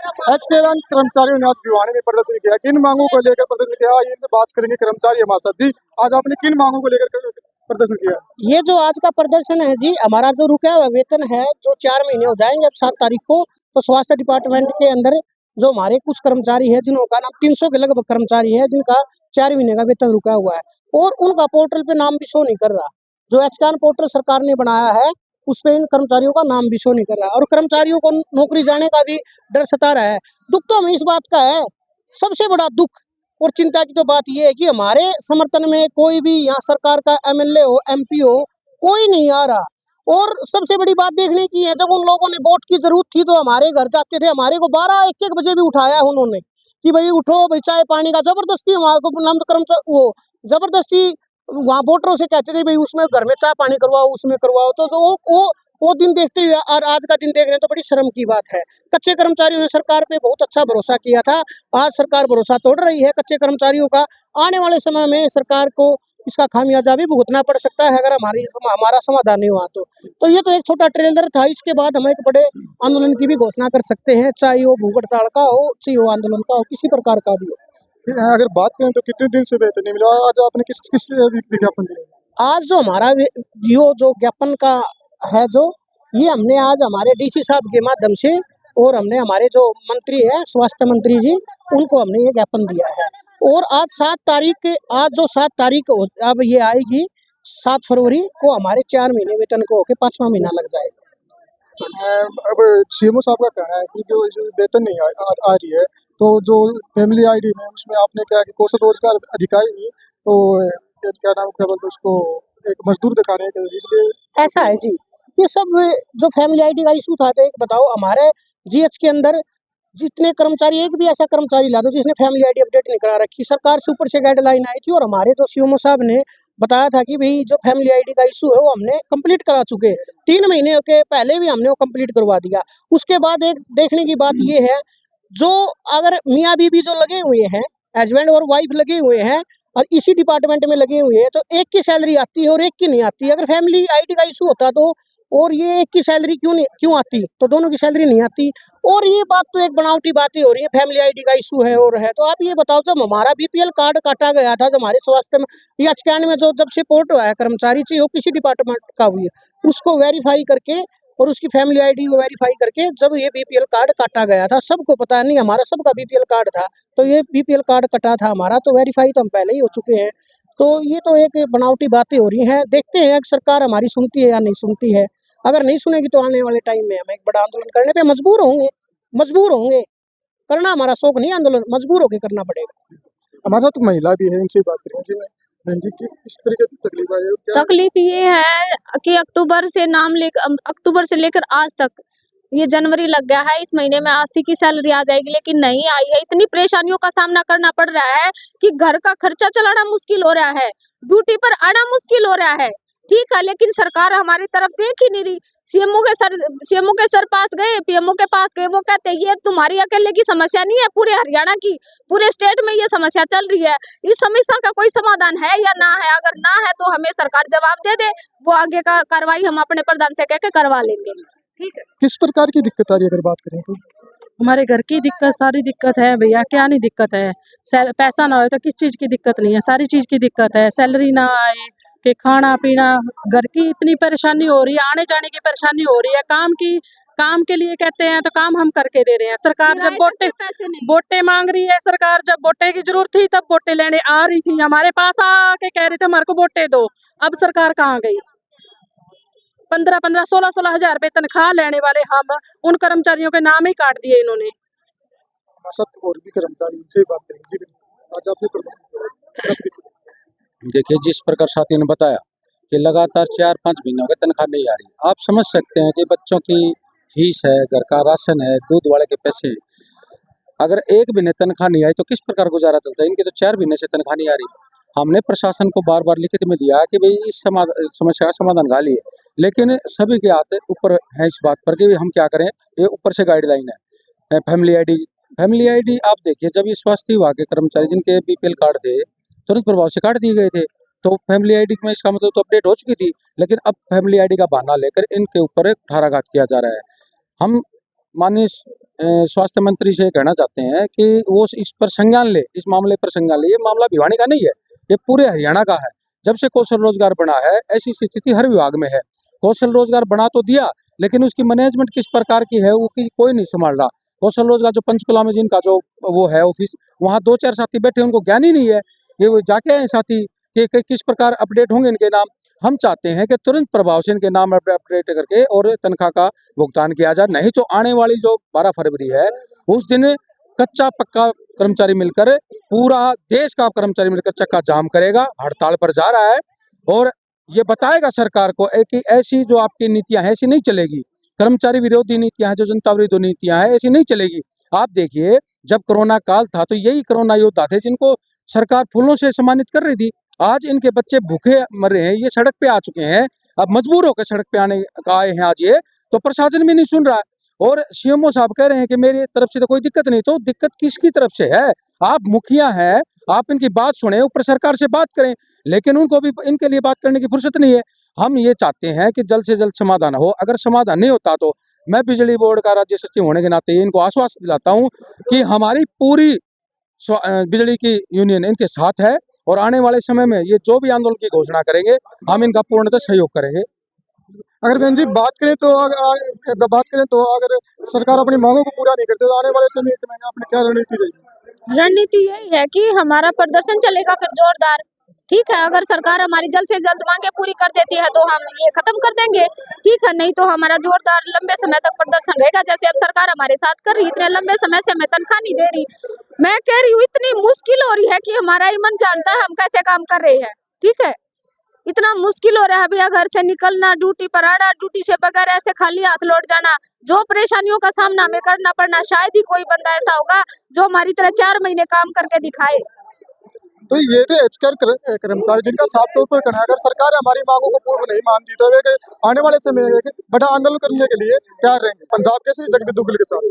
एचकेएल कर्मचारियों ने आज भिवानी में प्रदर्शन किया। किन मांगों को लेकर प्रदर्शन किया, इनसे बात करेंगे। कर्मचारी हमारे साथ। जी, आज आपने किन मांगों को लेकर प्रदर्शन किया? ये जो आज का प्रदर्शन है जी, हमारा जो रुका हुआ वेतन है, जो 4 महीने हो जाएंगे अब 7 तारीख को, तो स्वास्थ्य डिपार्टमेंट के अंदर जो हमारे कुछ कर्मचारी है, जिनका नाम 300 के लगभग कर्मचारी है, जिनका 4 महीने का वेतन रुका हुआ है और उनका पोर्टल पे नाम भी शो नहीं कर रहा। जो एचकेएल पोर्टल सरकार ने बनाया है, उस पे इन कर्मचारियों का नाम भी शो नहीं कर रहा और कर्मचारियों को नौकरी जाने का भी डर सता रहा है। दुख तो हमें इस बात का है, सबसे बड़ा दुख और चिंता की तो बात यह है कि हमारे समर्थन में कोई भी यहाँ सरकार का एमएलए हो, एमपी हो, कोई नहीं आ रहा। और सबसे बड़ी बात देखने की है, जब उन लोगों ने वोट की जरूरत थी तो हमारे घर जाते थे, हमारे को 12-1-1 बजे भी उठाया उन्होंने कि भाई उठो, भाई चाय पानी का जबरदस्ती हमारे को नाम कर्मचारी वो जबरदस्ती वहाँ वोटरों से कहते थे भाई उसमें घर में चाय पानी करवाओ, उसमें करवाओ। तो जो वो दिन देखते हुए और आज का दिन देख रहे हैं तो बड़ी शर्म की बात है। कच्चे कर्मचारियों ने सरकार पे बहुत अच्छा भरोसा किया था, आज सरकार भरोसा तोड़ रही है कच्चे कर्मचारियों का। आने वाले समय में सरकार को इसका खामियाजा भी भुगतना पड़ सकता है अगर हमारा समाधान नहीं हुआ तो ये तो एक छोटा ट्रेलर था। इसके बाद हम एक बड़े आंदोलन की भी घोषणा कर सकते हैं, चाहे वो भूख हड़ताल का हो, चाहे वो आंदोलन का हो, किसी प्रकार का भी हो। अगर बात करें तो कितने दिन से वेतन नहीं मिला, आज आपने किस किस विज्ञापन दिया? आज जो हमारा जो ज्ञापन का है, जो ये हमने आज हमारे डीसी साहब के माध्यम से और हमने हमारे जो मंत्री है स्वास्थ्य मंत्री जी, उनको हमने ये ज्ञापन दिया है। और आज 7 तारीख अब ये आएगी 7 फरवरी को हमारे 4 महीने वेतन को होके 5वां महीना लग जाएगा। अब सीएमओ साहब का कहना है कि जो वेतन नहीं आ रही है, तो जो फैमिली आईडी में उसमें आपने क्या कि कौशल रोजगार अधिकारी नहीं तो क्या नाम क्या बोलते उसको एक मजदूर दिखाने के लिए, इसलिए ऐसा है जी। ये सब जो फैमिली आईडी का इशू था, तो एक बताओ हमारे जीएच के अंदर जितने कर्मचारी, एक भी ऐसा कर्मचारी ला दो जिसने फैमिली आईडी अपडेट नहीं करा रखी। सरकार से ऊपर से गाइडलाइन आई थी और हमारे जो सीएमओ साहब ने बताया था कि भाई जो फैमिली आईडी का इशू है वो हमने कंप्लीट करा चुके, 3 महीने के पहले भी हमने वो कंप्लीट करवा दिया। उसके बाद एक देखने की बात ये है, जो अगर मियाँ बीबी जो लगे हुए हैं, हस्बैंड और वाइफ लगे हुए हैं और इसी डिपार्टमेंट में लगे हुए हैं, तो एक की सैलरी आती है और एक की नहीं आती। अगर फैमिली आईडी का इशू होता तो और ये एक की सैलरी क्यों आती, तो दोनों की सैलरी नहीं आती। और ये बात तो एक बनावटी बातें हो रही है, फैमिली आईडी का इशू है और है। तो आप ये बताओ, जब हमारा बीपीएल कार्ड काटा गया था, जब हमारे स्वास्थ्य में या एचकेएल में जो जब से पोर्ट हुआ है कर्मचारी चाहिए, वो किसी डिपार्टमेंट का हुई है, उसको वेरीफाई करके और उसकी फैमिली आईडी को वेरीफाई करके जब ये बीपीएल कार्ड काटा गया था, सबको पता नहीं, हमारा सबका बीपीएल कार्ड था, तो ये बीपीएल कार्ड कटा था हमारा, तो वेरीफाई तो हम पहले ही हो चुके हैं। तो ये तो एक बनावटी बातें हो रही हैं। देखते हैं कि सरकार हमारी सुनती है या नहीं सुनती है। अगर नहीं सुनेगी तो आने वाले टाइम में हम एक बड़ा आंदोलन करने पे मजबूर होंगे। करना हमारा शौक नहीं, आंदोलन मजबूर होकर करना पड़ेगा। हमारे साथ महिला भी है, इनसे बात करेंगे। जी बहन जी, किस तरीके की तकलीफ है? तकलीफ ये है कि अक्टूबर से लेकर आज तक, ये जनवरी लग गया है, इस महीने में 80 की सैलरी आ जाएगी लेकिन नहीं आई है। इतनी परेशानियों का सामना करना पड़ रहा है कि घर का खर्चा चलाना मुश्किल हो रहा है, ड्यूटी पर आना मुश्किल हो रहा है। ठीक है, लेकिन सरकार हमारी तरफ देख ही नहीं रही। सीएमओ के सर पास गए, पीएमओ के पास गए, वो कहते हैं ये तुम्हारी अकेले की समस्या नहीं है, पूरे हरियाणा की, पूरे स्टेट में ये समस्या चल रही है। इस समस्या का कोई समाधान है या ना है? अगर ना है तो हमें सरकार जवाब दे दे, वो आगे का कार्रवाई हम अपने प्रधान से कह के करवा लेंगे। ठीक है। किस प्रकार की दिक्कत आ रही है अगर बात करें तो? हमारे घर की दिक्कत, सारी दिक्कत है भैया, क्या नहीं दिक्कत है? पैसा ना हो तो किस चीज़ की दिक्कत नहीं है, सारी चीज़ की दिक्कत है। सैलरी ना आए कि खाना पीना, घर की इतनी परेशानी हो रही है, आने जाने की परेशानी हो रही है। काम के लिए कहते हैं तो काम हम करके दे रहे हैं। सरकार जब वोटें मांग रही है, सरकार जब वोटें की जरूरत थी तब वोटें लेने आ रही थी, हमारे पास आके कह रहे थे हमारे को वोटें दो। अब सरकार कहाँ गई? 15-15, 16-16 हजार रुपए तनख्वाह लेने वाले हम, उन कर्मचारियों के नाम ही काट दिए इन्होंने। और भी कर्मचारी, इनसे बात करेंगे। आज आपने प्रदर्शन देखिए, जिस प्रकार साथियों ने बताया कि लगातार 4-5 महीनों के तनख्वाह नहीं आ रही, आप समझ सकते हैं कि बच्चों की फीस है, घर का राशन है, दूध वाले के पैसे हैं। अगर एक महीने तनख्वाह नहीं आई तो किस प्रकार गुजारा चलता है? इनकी तो 4 महीने से तनख्वाह नहीं आ रही। हमने प्रशासन को बार बार लिखित में दिया कि भाई इस समस्या का समाधान निकालिए, लेकिन सभी के हाथ ऊपर है इस बात पर कि हम क्या करें, ये ऊपर से गाइडलाइन है। फैमिली आईडी आप देखिए, जब ये स्वास्थ्य विभाग के कर्मचारी जिनके बीपीएल कार्ड थे तुरंत प्रभाव से काट दिए गए थे, तो फैमिली आईडी में इसका मतलब तो अपडेट हो चुकी थी, लेकिन अब फैमिली आईडी का बहाना लेकर इनके ऊपर ठाराघात किया जा रहा है। हम माननीय स्वास्थ्य मंत्री से कहना चाहते हैं कि वो इस पर संज्ञान ले, इस मामले पर संज्ञान ले। ये मामला भिवानी का नहीं है, ये पूरे हरियाणा का है। जब से कौशल रोजगार बना है, ऐसी स्थिति हर विभाग में है। कौशल रोजगार बना तो दिया, लेकिन उसकी मैनेजमेंट किस प्रकार की है वो कोई नहीं संभाल रहा। कौशल रोजगार जो पंचकुला में जिनका जो वो है ऑफिस, वहाँ 2-4 साथी बैठे, उनको ज्ञान ही नहीं है। ये वो जाके आए साथी कि किस प्रकार अपडेट होंगे इनके नाम। हम चाहते हैं कि तुरंत प्रभाव से इनके नाम अपडेट करके और तनख्वाह का भुगतान किया जाए, नहीं तो आने वाली जो 12 फरवरी है उस दिन कच्चा पक्का कर्मचारी मिलकर, पूरा देश का कर्मचारी मिलकर चक्का जाम करेगा, हड़ताल पर जा रहा है और ये बताएगा सरकार को कि ऐसी जो आपकी नीतियां हैं ऐसी नहीं चलेगी। कर्मचारी विरोधी नीतियां हैं, जो जनता विरोधी नीतियां हैं, ऐसी नहीं चलेगी। आप देखिए, जब कोरोना काल था तो यही कोरोना योद्धा थे जिनको सरकार फूलों से सम्मानित कर रही थी। आज इनके बच्चे भूखे मर रहे हैं, ये सड़क पे आ चुके हैं, अब मजबूर होकर सड़क पे आए हैं आज ये, तो प्रशासन भी नहीं सुन रहा है। और सीएमओ साहब कह रहे हैं कि मेरी तरफ से तो कोई दिक्कत नहीं, तो दिक्कत किसकी तरफ से है? आप मुखिया हैं, आप इनकी बात सुने, ऊपर सरकार से बात करें, लेकिन उनको भी इनके लिए बात करने की फुर्सत नहीं है। हम ये चाहते हैं कि जल्द से जल्द समाधान हो। अगर समाधान नहीं होता तो मैं बिजली बोर्ड का राज्य सचिव होने के नाते इनको आश्वासन दिलाता हूँ कि हमारी पूरी बिजली की यूनियन इनके साथ है और आने वाले समय में ये जो भी आंदोलन की घोषणा करेंगे, हम इनका पूर्णतः सहयोग करेंगे। अगर बहन जी बात करें तो अगर सरकार अपनी मांगों को पूरा नहीं करती तो आने वाले समय में अपनी क्या रणनीति रहेगी? रणनीति यही है कि हमारा प्रदर्शन चलेगा फिर जोरदार। ठीक है, अगर सरकार हमारी जल्द से जल्द मांगे पूरी कर देती है तो हम ये खत्म कर देंगे, ठीक है, नहीं तो हमारा जोरदार लंबे समय तक प्रदर्शन रहेगा। जैसे अब सरकार हमारे साथ कर रही, इतने लंबे समय से हमें तनख्वाह नहीं दे रही। मैं कह रही हूँ इतनी मुश्किल हो रही है कि हमारा ही मन जानता है हम कैसे काम कर रहे हैं। ठीक है, इतना मुश्किल हो रहा है भैया, घर से निकलना, ड्यूटी पर आना, ड्यूटी से बगैर ऐसे खाली हाथ लौट जाना, जो परेशानियों का सामना हमें करना पड़ना, शायद ही कोई बंदा ऐसा होगा जो हमारी तरह 4 महीने काम करके दिखाए। तो ये थे एचकेआर कर्मचारी जिनका साफ तौर पर कहना है, अगर सरकार हमारी मांगों को पूर्ण नहीं मानती तो वे आने वाले समय में बड़ा आंदोलन करने के लिए तैयार रहेंगे। पंजाब केसरी जगदीप दुग्गल के साथ।